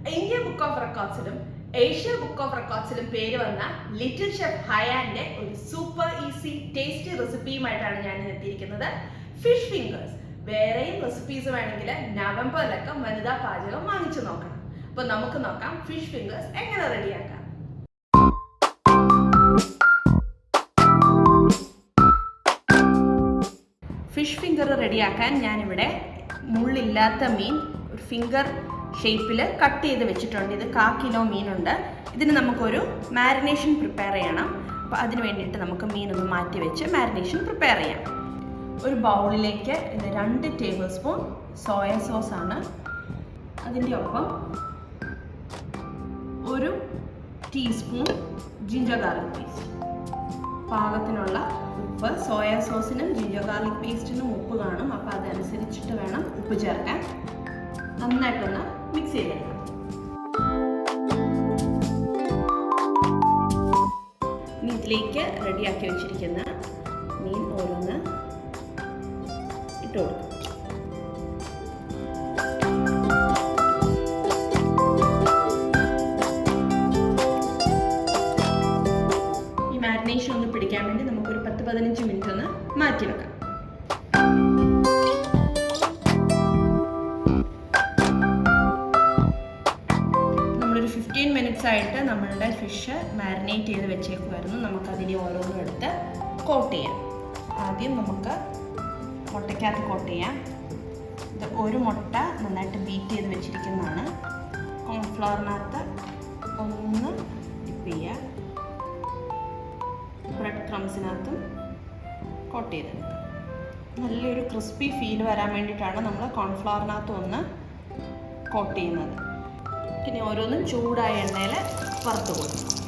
Indian book of റെക്കോർഡ്സിലും Asia book of റെക്കോർഡ്സിലും പേര് വന്ന ലിറ്റിൽ ഷെഫ് ഹയാന്റെ ഒരു സൂപ്പർ ഈസി ടേസ്റ്റി റെസിപ്പിയുമായിട്ടാണ് ഞാൻ എത്തിയിരിക്കുന്നത്. Fish fingers. വേറെയും റെസിപ്പീസ് വേണമെങ്കിൽ നവംബറിലൊക്കെ വനിതാ പാചകം വാങ്ങിച്ചു നോക്കണം. അപ്പൊ നമുക്ക് നോക്കാം ഫിഷ് ഫിംഗേഴ്സ് എങ്ങനെ റെഡിയാക്കാം. ഫിഷ് ഫിംഗർ റെഡിയാക്കാൻ ഞാനിവിടെ മുള്ളില്ലാത്ത മീൻ ഒരു ഫിംഗർ ഷേപ്പിൽ കട്ട് ചെയ്ത് വെച്ചിട്ടുണ്ട്. ഇത് 1/4 കിലോ മീനുണ്ട്. ഇതിന് നമുക്കൊരു മാരിനേഷൻ പ്രിപ്പയർ ചെയ്യണം. അപ്പോൾ അതിന് വേണ്ടിയിട്ട് നമുക്ക് മീനൊന്ന് മാറ്റി വെച്ച് മാരിനേഷൻ പ്രിപ്പയർ ചെയ്യാം. ഒരു ബൗളിലേക്ക് ഇത് 2 ടേബിൾ സ്പൂൺ സോയ സോസാണ്. അതിൻ്റെ ഒപ്പം 1 ടീസ്പൂൺ ജിഞ്ചർ ഗാർലിക് പേസ്റ്റ്, പാകത്തിനുള്ള ഉപ്പ്. സോയ സോസിനും ജിഞ്ചർ ഗാർലിക് പേസ്റ്റിനും ഉപ്പ് കാണും, അപ്പോൾ അതനുസരിച്ചിട്ട് വേണം ഉപ്പ് ചേർക്കാൻ. നന്നായിട്ടൊന്ന് മിക്സ് ചെയ്തെടുക്കാം. ഇനി ഇതിലേക്ക് റെഡിയാക്കി വെച്ചിരിക്കുന്ന മീൻ ഓരോന്ന് ഇട്ട് കൊടുക്കും. ഈ മാരിനേഷൻ ഒന്ന് പിടിക്കാൻ വേണ്ടി നമുക്കൊരു 10-15 മിനിറ്റ് ഒന്ന് മാറ്റി വെക്കാം. നമ്മളൊരു 15 മിനിറ്റ്സ് ആയിട്ട് നമ്മളുടെ ഫിഷ് മാരിനേറ്റ് ചെയ്ത് വെച്ചേക്കുമായിരുന്നു. നമുക്കതിനെ ഓരോന്നും എടുത്ത് കോട്ട് ചെയ്യാം. ആദ്യം നമുക്ക് മുട്ടയ്ക്കകത്ത് കോട്ട് ചെയ്യാം. ഇത് ഒരു മുട്ട നന്നായിട്ട് ബീറ്റ് ചെയ്ത് വെച്ചിരിക്കുന്നതാണ്. കോൺഫ്ലവറിനകത്ത് ഒന്ന് ഡിപ്പ് ചെയ്യുക. ബ്രെഡ് ക്രംസിനകത്തും കോട്ട് ചെയ്തെടുക്കുക. നല്ലൊരു ക്രിസ്പി ഫീൽ വരാൻ വേണ്ടിയിട്ടാണ് നമ്മൾ കോൺഫ്ലവറിനകത്ത് ഒന്ന് കോട്ട് ചെയ്യുന്നത്. പിന്നെ ഓരോന്നും ചൂടായ എണ്ണയിൽ വറുത്ത് കൊടുക്കും.